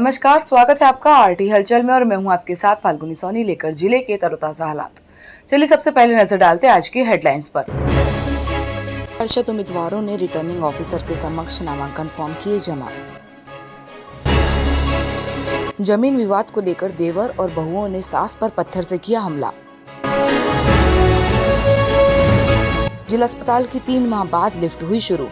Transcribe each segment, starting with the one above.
नमस्कार, स्वागत है आपका आरटी हलचल में और मैं हूं आपके साथ फाल्गुनी सोनी लेकर जिले के तरोताजा हालात। चलिए सबसे पहले नजर डालते हैं आज की हेडलाइंस पर। परिषद उम्मीदवारों ने रिटर्निंग ऑफिसर के समक्ष नामांकन फॉर्म किए जमा। जमीन विवाद को लेकर देवर और बहुओं ने सास पर पत्थर से किया हमला। जिला अस्पताल की 3 माह बाद लिफ्ट हुई शुरू।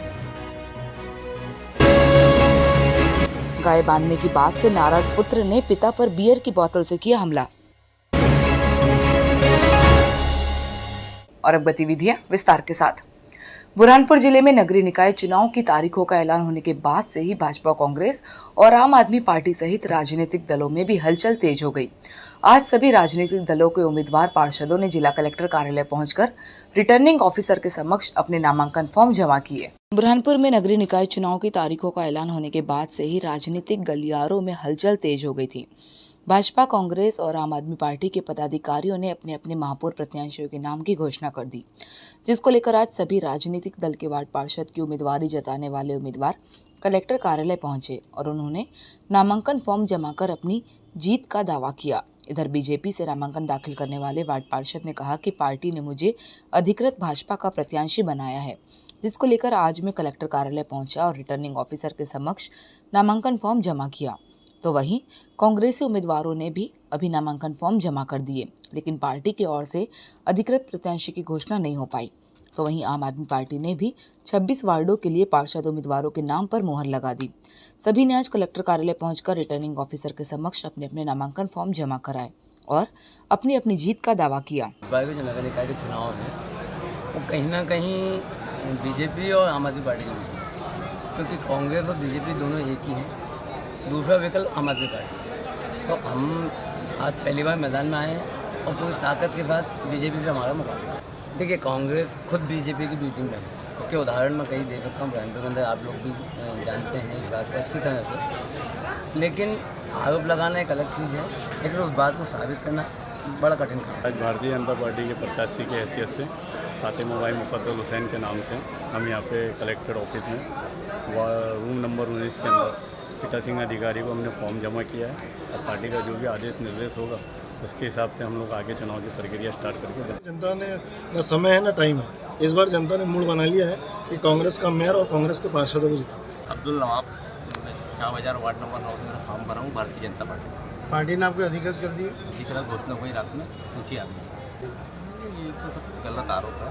गाय बांधने की बात से नाराज पुत्र ने पिता पर बियर की बोतल से किया हमला। और अब गतिविधियां विस्तार के साथ। बुरहानपुर जिले में नगरीय निकाय चुनाव की तारीखों का ऐलान होने के बाद से ही भाजपा, कांग्रेस और आम आदमी पार्टी सहित राजनीतिक दलों में भी हलचल तेज हो गई। आज सभी राजनीतिक दलों के उम्मीदवार पार्षदों ने जिला कलेक्टर कार्यालय पहुंचकर रिटर्निंग ऑफिसर के समक्ष अपने नामांकन फॉर्म जमा किए। बुरहानपुर में नगरीय निकाय चुनाव की तारीखों का ऐलान होने के बाद से ही राजनीतिक गलियारों में हलचल तेज हो गई थी। भाजपा, कांग्रेस और आम आदमी पार्टी के पदाधिकारियों ने अपने अपने महापौर प्रत्याशियों के नाम की घोषणा कर दी, जिसको लेकर आज सभी राजनीतिक दल के वार्ड पार्षद की उम्मीदवारी जताने वाले उम्मीदवार कलेक्टर कार्यालय पहुंचे और उन्होंने नामांकन फॉर्म जमा कर अपनी जीत का दावा किया। इधर बीजेपी से नामांकन दाखिल करने वाले वार्ड पार्षद ने कहा कि पार्टी ने मुझे अधिकृत भाजपा का प्रत्याशी बनाया है, जिसको लेकर आज मैं कलेक्टर कार्यालय पहुंचा और रिटर्निंग ऑफिसर के समक्ष नामांकन फॉर्म जमा किया। तो वहीं कांग्रेसी उम्मीदवारों ने भी अभी नामांकन फॉर्म जमा कर दिए, लेकिन पार्टी की ओर से अधिकृत प्रत्याशी की घोषणा नहीं हो पाई। तो वहीं आम आदमी पार्टी ने भी 26 वार्डों के लिए पार्षद उम्मीदवारों के नाम पर मोहर लगा दी। सभी ने आज कलेक्टर कार्यालय पहुंचकर रिटर्निंग ऑफिसर के समक्ष अपने अपने नामांकन फॉर्म जमा कराए और अपनी अपनी जीत का दावा किया। नगर निकाय के चुनाव में वो कहीं ना कहीं बीजेपी और आम आदमी पार्टी में, क्योंकि कांग्रेस और बीजेपी दोनों एक ही हैं, दूसरा विकल्प आम आदमी पार्टी। तो हम आज पहली बार मैदान में आए हैं और पूरी ताकत के साथ बीजेपी से हमारा मुकाबला। देखिए, कांग्रेस खुद बीजेपी की मीटिंग में, उसके उदाहरण मैं कहीं दे सकता हूँ, बुरहानपुर के अंदर आप लोग भी जानते हैं इस बात को अच्छी तरह से। लेकिन आरोप लगाना एक अलग चीज़ है, लेकिन उस बात को साबित करना बड़ा कठिन काम है। आज भारतीय जनता पार्टी के प्रत्याशी की हैसियत से फातिमा बाई मुफद्दल हुसैन के नाम से हम यहाँ पे कलेक्टर ऑफिस में रूम नंबर 19 के अंदर पीठासीन अधिकारी को हमने फॉर्म जमा किया है और पार्टी का जो भी आदेश निर्देश होगा उसके हिसाब से हम लोग आगे चुनाव की प्रक्रिया स्टार्ट करके। जनता ने न समय है न टाइम है। इस बार जनता ने मूड बना लिया है कि कांग्रेस का मेयर और कांग्रेस के पार्षदों को जिता। अब्दुल नवाब, शाह बाजार वार्ड नंबर 9 से फॉर्म भरा हूँ भारतीय जनता पार्टी ने आपको अधिकृत कर दी। अधिकृत घोषणा हुई रात में ऊँची आदमी। ये तो सब गलत आरोप है,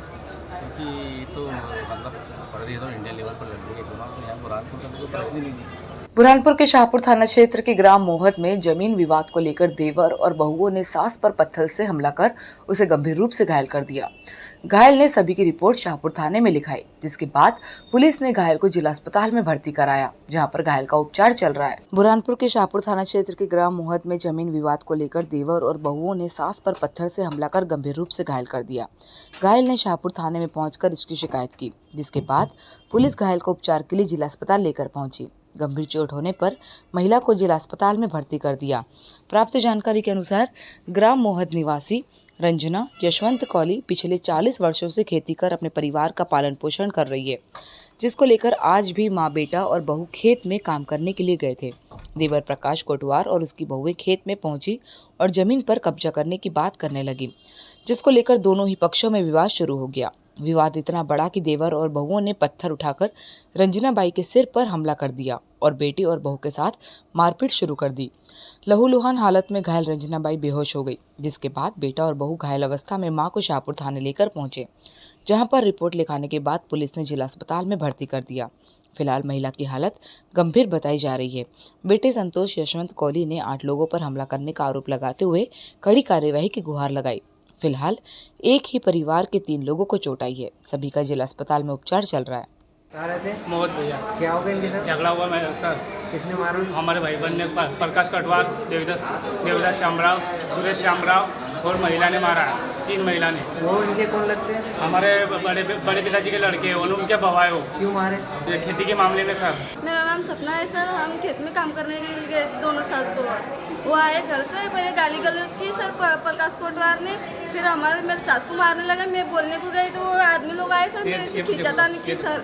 क्योंकि ये तो मतलब फर्जी तो इंडिया लेवल पर लड़ने के चुनाव में यहाँ बुरहानपुर का कोई फर्क नहीं है। बुरहानपुर के शाहपुर थाना क्षेत्र के ग्राम मोहत में जमीन विवाद को लेकर देवर और बहुओं ने सास पर पत्थर से हमला कर उसे गंभीर रूप से घायल कर दिया। घायल ने सभी की रिपोर्ट शाहपुर थाने में लिखाई, जिसके बाद पुलिस ने घायल को जिला अस्पताल में भर्ती कराया, जहां पर घायल का उपचार चल रहा है। बुरहानपुर के शाहपुर थाना क्षेत्र के ग्राम मोहत में जमीन विवाद को लेकर देवर और बहुओं ने सास पर पत्थर से हमला कर गंभीर रूप से घायल कर दिया। घायल ने शाहपुर थाने में पहुंचकर इसकी शिकायत की, जिसके बाद पुलिस घायल को उपचार के लिए जिला अस्पताल लेकर पहुंची। गंभीर चोट होने पर महिला को जिला अस्पताल में भर्ती कर दिया। प्राप्त जानकारी के अनुसार ग्राम मोहत निवासी रंजना यशवंत कौली पिछले 40 वर्षों से खेती कर अपने परिवार का पालन पोषण कर रही है, जिसको लेकर आज भी माँ, बेटा और बहू खेत में काम करने के लिए गए थे। देवर प्रकाश कोटवार और उसकी बहुएं खेत में पहुंची और जमीन पर कब्जा करने की बात करने लगी, जिसको लेकर दोनों ही पक्षों में विवाद शुरू हो गया। विवाद इतना बड़ा कि देवर और बहुओं ने पत्थर उठाकर रंजना बाई के सिर पर हमला कर दिया और बेटी और बहू के साथ मारपीट शुरू कर दी। लहूलुहान हालत में घायल रंजना बाई बेहोश हो गई, जिसके बाद बेटा और बहू घायल अवस्था में मां को शाहपुर थाने लेकर पहुंचे, जहां पर रिपोर्ट लिखाने के बाद पुलिस ने जिला अस्पताल में भर्ती कर दिया। फिलहाल महिला की हालत गंभीर बताई जा रही है। बेटे संतोष यशवंत कौली ने 8 लोगों पर हमला करने का आरोप लगाते हुए कड़ी कार्यवाही की गुहार लगाई। फिलहाल एक ही परिवार के 3 लोगों को चोट आई है। सभी का जिला अस्पताल में उपचार चल रहा है। कहाँ रहते हैं? मोहत भैया। क्या हो गया इनके साथ? झगड़ा हुआ मेरे सर। किसने मारा? हमारे भाई बहन ने प्रकाश कटवार, देवदास श्यामराव, सुरेश श्यामराव और महिला ने मारा है। 3 महिला ने। वो इनके कौन लगते हैं? हमारे बड़े पिताजी के लड़के हैं, उनके भवाए हो। क्यों मारे? ये खेती के मामले में सर। मेरा नाम सपना है सर। हम खेत में काम करने के लिए दोनों सास बहू वो आए घर से, पहले गाली गलौज की सर प्रकाश कोटवार ने, फिर हमारे मेरे सास को मारने लगा। मैं बोलने को गई तो वो आदमी लोग आए सर, मेरे खींचातानी की सर।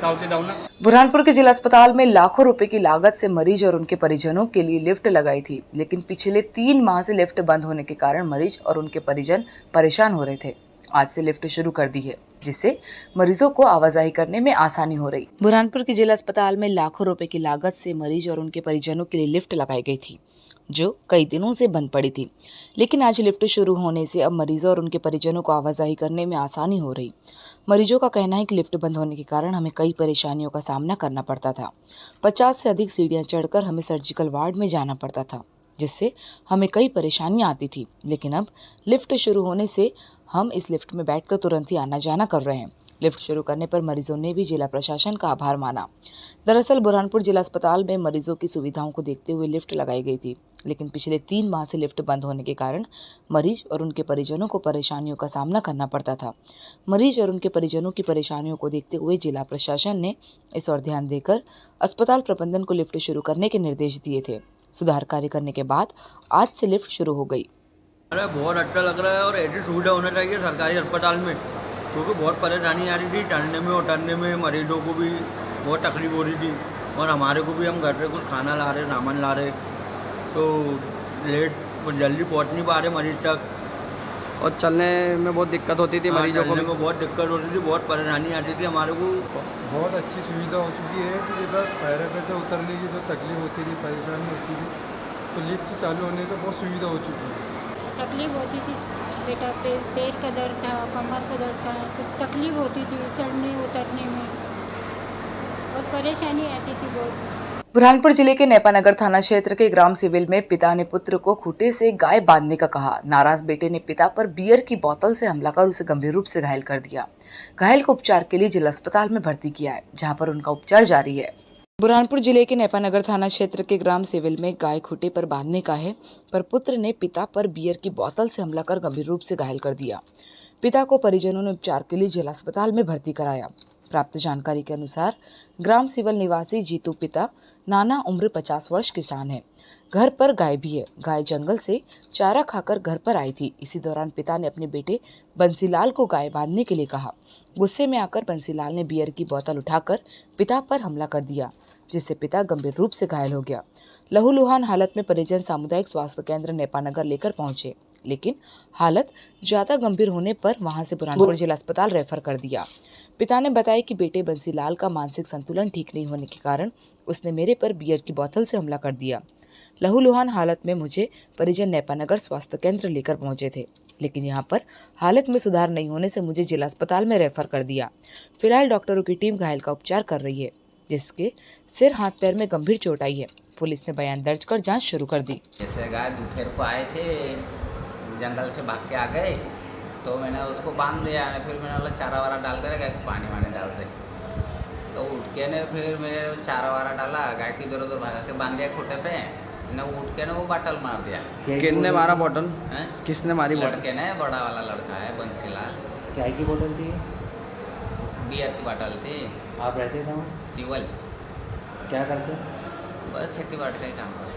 बुरहानपुर के जिला अस्पताल में लाखों रुपए की लागत से मरीज और उनके परिजनों के लिए लिफ्ट लगाई थी, लेकिन पिछले 3 माह से लिफ्ट बंद होने के कारण मरीज और उनके परिजन परेशान हो रहे थे। आज से लिफ्ट शुरू कर दी है, जिससे मरीजों को आवाजाही करने में आसानी हो रही। बुरहानपुर के जिला अस्पताल में लाखों रुपए की लागत से मरीज और उनके परिजनों के लिए लिफ्ट लगाई गई थी, जो कई दिनों से बंद पड़ी थी, लेकिन आज लिफ्ट शुरू होने से अब मरीजों और उनके परिजनों को आवाजाही करने में आसानी हो रही। मरीजों का कहना है कि लिफ्ट बंद होने के कारण हमें कई परेशानियों का सामना करना पड़ता था। 50 से अधिक सीढ़ियां चढ़कर हमें सर्जिकल वार्ड में जाना पड़ता था, जिससे हमें कई परेशानियां आती थी, लेकिन अब लिफ्ट शुरू होने से हम इस लिफ्ट में बैठकर तुरंत ही आना जाना कर रहे हैं। लिफ्ट शुरू करने पर मरीजों ने भी जिला प्रशासन का आभार माना। दरअसल बुरहानपुर जिला अस्पताल में मरीजों की सुविधाओं को देखते हुए लिफ्ट लगाई गई थी, लेकिन पिछले 3 माह से लिफ्ट बंद होने के कारण मरीज और उनके परिजनों को परेशानियों का सामना करना पड़ता था। मरीज और उनके परिजनों की परेशानियों को देखते हुए जिला प्रशासन ने इस ओर ध्यान देकर अस्पताल प्रबंधन को लिफ्ट शुरू करने के निर्देश दिए थे। सुधार कार्य करने के बाद आज से लिफ्ट शुरू हो गई। अरे बहुत अच्छा लग रहा है और ऐसी सुविधा होना चाहिए सरकारी अस्पताल में, क्योंकि बहुत परेशानी आ रही थी चढ़ने में उतरने में, मरीजों को भी बहुत तकलीफ हो रही थी और हमारे को भी, हम घर से कुछ खाना ला रहे, सामान ला रहे, तो लेट जल्दी पहुंच नहीं पा रहे मरीज तक, और चलने में बहुत दिक्कत होती थी मरीजों को। चलने में बहुत दिक्कत होती थी, बहुत परेशानी आती थी हमारे को। बहुत अच्छी सुविधा हो चुकी है कि जैसा पैरे पे से उतरने की जो तकलीफ होती थी, परेशानी होती थी, तो लिफ्ट चालू होने से बहुत सुविधा हो चुकी है। तकलीफ होती थी बेटा, पेट का दर्द था, कमर का दर्द था, तो तकलीफ होती थी चढ़ने उतरने में और परेशानी आती थी बहुत। बुरहानपुर जिले के नेपानगर थाना क्षेत्र के ग्राम सिविल में पिता ने पुत्र को खूंटे से गाय बांधने का कहा। नाराज बेटे ने पिता पर बियर की बोतल से हमला कर उसे गंभीर रूप से घायल कर दिया। घायल को उपचार के लिए जिला अस्पताल में भर्ती किया है, जहां पर उनका उपचार जारी है। बुरहानपुर जिले के नेपानगर थाना क्षेत्र के ग्राम सिविल में गाय खूंटे पर बांधने का है, पर पुत्र ने पिता पर बियर की बोतल से हमला कर गंभीर रूप से घायल कर दिया। पिता को परिजनों ने उपचार के लिए जिला अस्पताल में भर्ती कराया। प्राप्त जानकारी के अनुसार ग्राम सिविल निवासी जीतू पिता नाना उम्र 50 वर्ष किसान है। घर पर गाय भी है। गाय जंगल से चारा खाकर घर पर आई थी। इसी दौरान पिता ने अपने बेटे बंसीलाल को गाय बांधने के लिए कहा। गुस्से में आकर बंसीलाल ने बियर की बोतल उठाकर पिता पर हमला कर दिया, जिससे पिता गंभीर रूप से घायल हो गया। लहूलुहान हालत में परिजन सामुदायिक स्वास्थ्य केंद्र नेपानगर लेकर पहुंचे, लेकिन हालत ज्यादा गंभीर होने पर वहां से बुरहानपुर जिला अस्पताल रेफर कर दिया। पिता ने बताया कि बेटे बंसीलाल का मानसिक संतुलन ठीक नहीं होने के कारण उसने मेरे पर बियर की बोतल से हमला कर दिया। लहूलुहान हालत में मुझे परिजन नेपानगर स्वास्थ्य केंद्र लेकर पहुंचे थे, लेकिन यहां पर हालत में सुधार नहीं होने से मुझे जिला अस्पताल में रेफर कर दिया। फिलहाल डॉक्टरों की टीम घायल का उपचार कर रही है, जिसके सिर हाथ पैर में गंभीर चोट आई है। पुलिस ने बयान दर्ज कर जाँच शुरू कर दी। जैसे गाय दोपहर को आए थे, जंगल से भाग के आ गए, तो मैंने उसको बांध दिया। फिर मैंने बोला चारा वारा डाल दे, गाय को पानी वानी डाल दे, तो उठ के ने फिर मैं चारा वारा डाला, गाय की इधर उधर भागा के बांध दिया खूंटे पे न, उठ के ने वो बाटल मार दिया। किसने मारा बॉटल? किसने मारी बॉटल? लड़के ने, बड़ा वाला लड़का है बंसीलाल। क्या की बोतल थी? बियर की बोतल थी। आप रहते कहाँ? सिवल। क्या करते? बस खेती बाड़ी का ही काम करते।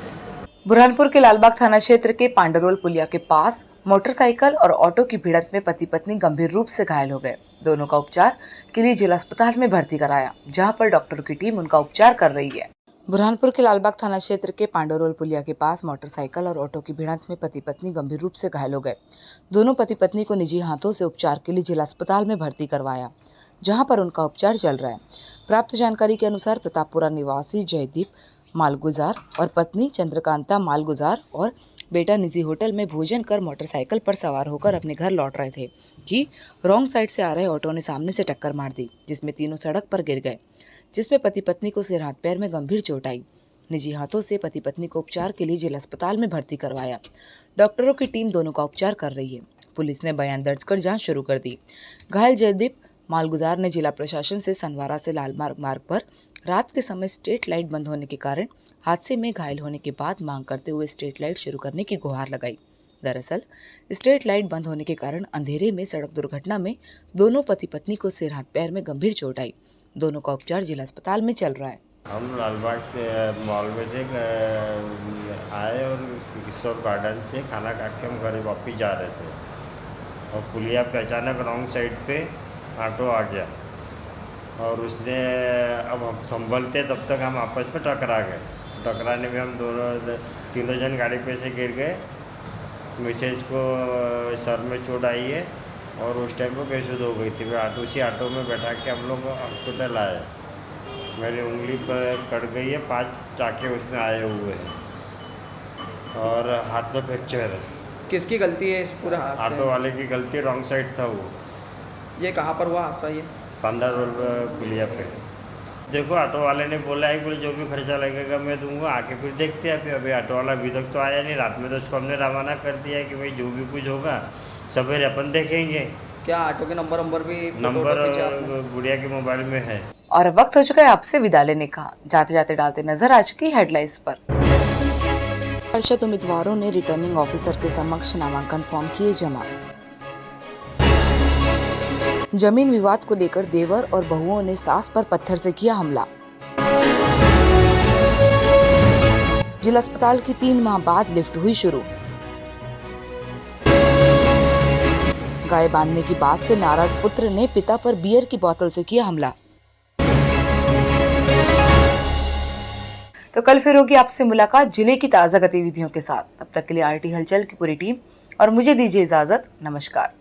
बुरहानपुर के लालबाग थाना क्षेत्र के पांडरोल पुलिया के पास मोटरसाइकिल और ऑटो की भिड़ंत में पति पत्नी गंभीर रूप से घायल हो गए। दोनों का उपचार के लिए जिला अस्पताल में भर्ती कराया, जहां पर डॉक्टरों की टीम उनका उपचार कर रही है। बुरहानपुर के लालबाग थाना क्षेत्र के पांडरोल पुलिया के पास मोटरसाइकिल और ऑटो की भिड़ंत में पति पत्नी गंभीर रूप से घायल हो गए। दोनों पति पत्नी को निजी हाथों से उपचार के लिए जिला अस्पताल में भर्ती करवाया, जहां पर उनका उपचार चल रहा है। प्राप्त जानकारी के अनुसार प्रतापपुरा निवासी जयदीप मालगुजार और पत्नी चंद्रकांता मालगुजार और बेटा निजी होटल में भोजन कर मोटरसाइकिल पर सवार होकर अपने घर लौट रहे थे कि रॉन्ग साइड से आ रहे ऑटो ने सामने से टक्कर मार दी, जिसमें तीनों सड़क पर गिर गए, जिसमें पति पत्नी को सिर हाथ पैर में गंभीर चोट आई। निजी हाथों से पति पत्नी को उपचार के लिए जिला अस्पताल में भर्ती करवाया। डॉक्टरों की टीम दोनों का उपचार कर रही है। पुलिस ने बयान दर्ज कर जाँच शुरू कर दी। घायल जयदीप मालगुजार ने जिला प्रशासन से सनवारा से लालबाग मार्ग पर रात के समय स्ट्रीट लाइट बंद होने के कारण हादसे में घायल होने के बाद मांग करते हुए स्ट्रीट लाइट शुरू करने की गुहार लगाई। दरअसल स्ट्रीट लाइट बंद होने के कारण अंधेरे में सड़क दुर्घटना में दोनों पति पत्नी को सिर हाथ पैर में गंभीर चोट आई। दोनों का उपचार जिला अस्पताल में चल रहा है। हम लालबाग से मॉल में से आए और किशोर गार्डन से खाना खा के हम घर वापस जा रहे थे और पुलिया पे अचानक रॉन्ग साइड पे ऑटो आ गया और उसने अब हम संभलते तब तक हम आपस में टकरा गए। टकराने में हम तीनों जन गाड़ी पे से गिर गए। मिसेज को सर में चोट आई है और उस टाइम पे बेसुध हो गई थी। वे उसी ऑटो में बैठा के हम लोग हॉस्पिटल आए। मेरी उंगली पर कट गई है, 5 टाँके उसमें आए हुए हैं और हाथ में फ्रैक्चर है। किसकी गलती है इस पूरे हादसे ऑटो वाले की गलती, रॉन्ग साइड था वो। ये कहाँ पर हुआ हादसा ये? 15 रोड पुलिया पे। देखो ऑटो वाले ने बोला है कि जो भी खर्चा लगेगा मैं दूंगा, आके फिर देखते हैं। अभी ऑटो वाला अभी तक तो आया नहीं। रात में तो उसको हमने रवाना कर दिया है कि भाई जो भी कुछ होगा सवेरे अपन देखेंगे। क्या ऑटो के नंबर भी नंबर गुड़िया के मोबाइल में है। और वक्त हो चुका है आपसे विदा लेने का। जाते जाते डालते नजर आज की हेडलाइंस पर। परिषद उम्मीदवारों ने रिटर्निंग ऑफिसर के समक्ष नामांकन फॉर्म किए जमा। जमीन विवाद को लेकर देवर और बहुओं ने सास पर पत्थर से किया हमला। जिला अस्पताल की 3 माह बाद लिफ्ट हुई शुरू। गाय बांधने की बात से नाराज पुत्र ने पिता पर बियर की बोतल से किया हमला। तो कल फिर होगी आपसे मुलाकात जिले की ताजा गतिविधियों के साथ। तब तक के लिए आरटी हलचल की पूरी टीम और मुझे दीजिए इजाजत। नमस्कार।